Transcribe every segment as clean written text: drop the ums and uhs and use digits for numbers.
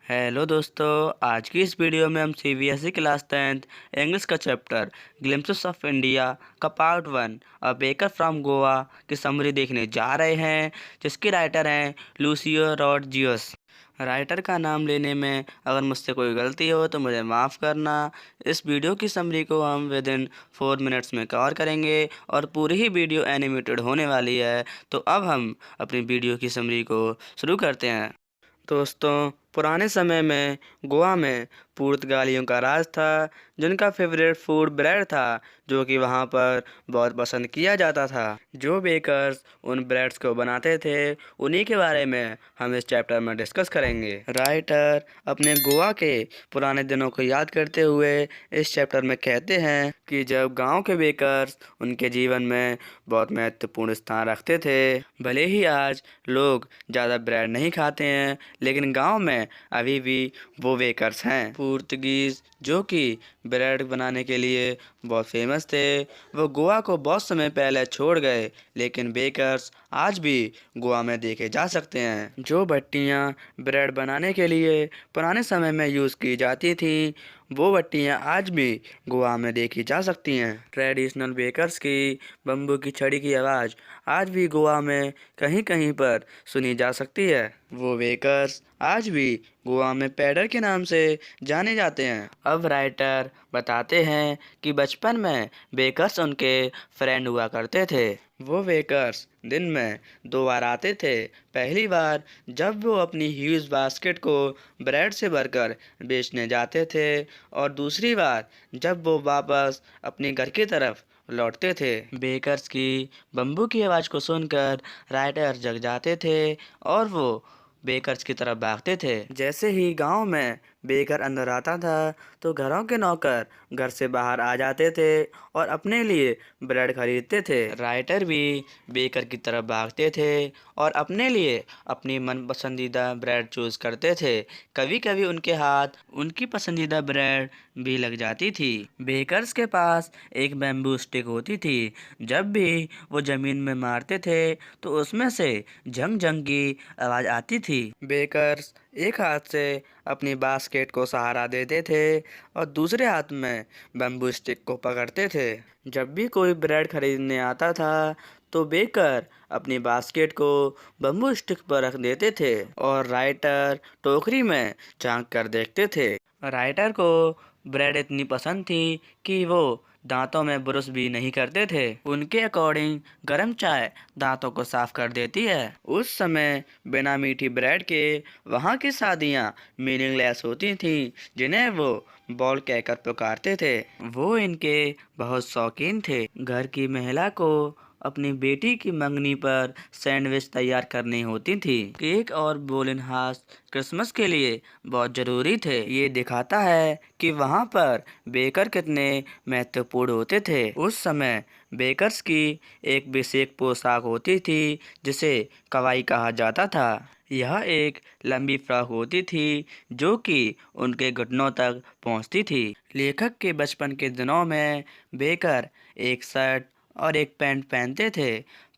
Hello दोस्तों, आज की इस वीडियो में हम सीबीएसई क्लास 10th इंग्लिश का चैप्टर ग्लिम्पसेस ऑफ इंडिया का part 1 a baker from Goa की समरी देखने जा रहे हैं, जिसके राइटर हैं लूसियो रॉड्रिगेज। राइटर का नाम लेने में अगर मुझसे कोई गलती हो तो मुझे माफ़ करना। इस वीडियो की समरी को हम विद इन 4 मिनट्स में कवर करेंगे और पूरी ही वीडियो एनिमेटेड होने वाली है। तो अब हम अपनी वीडियो की समरी को शुरू करते हैं। दोस्तों, पुराने समय में गोवा में पुर्तगालियों का राज था, जिनका फेवरेट फूड ब्रेड था, जो कि वहाँ पर बहुत पसंद किया जाता था। जो बेकर्स उन ब्रेड्स को बनाते थे, उन्हीं के बारे में हम इस चैप्टर में डिस्कस करेंगे। राइटर अपने गोवा के पुराने दिनों को याद करते हुए इस चैप्टर में कहते हैं कि जब गांव के बेकर्स उनके जीवन में बहुत महत्वपूर्ण स्थान रखते थे। भले ही आज लोग ज़्यादा ब्रेड नहीं खाते हैं, लेकिन गांव में अभी भी वो बेकर्स हैं। पुर्तगीज जो कि ब्रेड बनाने के लिए बहुत फेमस थे, वो गोवा को बहुत समय पहले छोड़ गए, लेकिन बेकर्स आज भी गोवा में देखे जा सकते हैं। जो भट्टियाँ ब्रेड बनाने के लिए पुराने समय में यूज़ की जाती थी, वो भट्टियाँ आज भी गोवा में देखी जा सकती हैं। ट्रेडिशनल बेकर्स की बम्बू की छड़ी की आवाज़ आज भी गोवा में कहीं कहीं पर सुनी जा सकती है। वो बेकर्स आज भी गोवा में पैडर के नाम से जाने जाते हैं। अब राइटर बताते हैं कि बचपन में बेकर्स उनके फ्रेंड हुआ करते थे। वो बेकर्स दिन में 2 बार आते थे। पहली बार जब वो अपनी ह्यूज बास्केट को ब्रेड से भरकर बेचने जाते थे, और दूसरी बार जब वो वापस अपने घर की तरफ लौटते थे। बेकर्स की बम्बू की आवाज़ को सुनकर राइटर जग जाते थे और वो बेकर्स की तरफ भागते थे। जैसे ही गांव में बेकर अंदर आता था, तो घरों के नौकर घर से बाहर आ जाते थे और अपने लिए ब्रेड खरीदते थे। राइटर भी बेकर की तरफ भागते थे और अपने लिए अपनी मन पसंदीदा ब्रेड चूज करते थे। कभी कभी उनके हाथ उनकी पसंदीदा ब्रेड भी लग जाती थी। बेकर्स के पास एक बैम्बू स्टिक होती थी। जब भी वो जमीन में मारते थे, तो उसमें से झंग झंग की आवाज़ आती थी। बेकर्स एक हाथ से अपनी बास्केट को सहारा देते थे और दूसरे हाथ में बम्बू स्टिक को पकड़ते थे। जब भी कोई ब्रेड खरीदने आता था, तो बेकर अपनी बास्केट को बम्बू स्टिक पर रख देते थे और राइटर टोकरी में झांक कर देखते थे। राइटर को ब्रेड इतनी पसंद थी कि वो दांतों में ब्रश भी नहीं करते थे। उनके अकॉर्डिंग गर्म चाय दांतों को साफ कर देती है। उस समय बिना मीठी ब्रेड के वहाँ की शादियाँ मीनिंगलेस होती थीं, जिन्हें वो बॉल कहकर पुकारते थे। वो इनके बहुत शौकीन थे। घर की महिला को अपनी बेटी की मंगनी पर सैंडविच तैयार करनी होती थी। केक और बोलिनहास क्रिसमस के लिए बहुत ज़रूरी थे। ये दिखाता है कि वहाँ पर बेकर कितने महत्वपूर्ण होते थे। उस समय बेकर्स की एक विशेष पोशाक होती थी, जिसे कवाई कहा जाता था। यह एक लंबी फ्रॉक होती थी जो कि उनके घुटनों तक पहुंचती थी। लेखक के बचपन के दिनों में बेकर एक शर्ट और एक पैंट पहनते थे।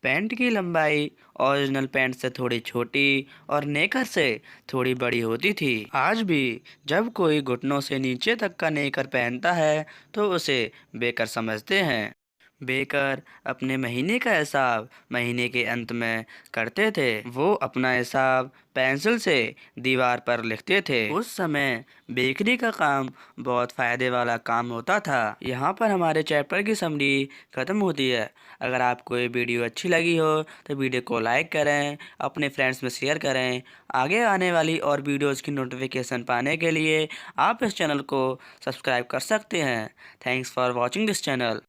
पैंट की लंबाई ओरिजिनल पैंट से थोड़ी छोटी और नेकर से थोड़ी बड़ी होती थी। आज भी जब कोई घुटनों से नीचे तक का नेकर पहनता है, तो उसे बेकर समझते हैं। बेकर अपने महीने का हिसाब महीने के अंत में करते थे। वो अपना हिसाब पेंसिल से दीवार पर लिखते थे। उस समय बेकरी का काम बहुत फ़ायदे वाला काम होता था। यहाँ पर हमारे चैप्टर की समरी ख़त्म होती है। अगर आपको ये वीडियो अच्छी लगी हो तो वीडियो को लाइक करें, अपने फ्रेंड्स में शेयर करें। आगे आने वाली और वीडियोज़ की नोटिफिकेशन पाने के लिए आप इस चैनल को सब्सक्राइब कर सकते हैं। Thanks for watching this channel.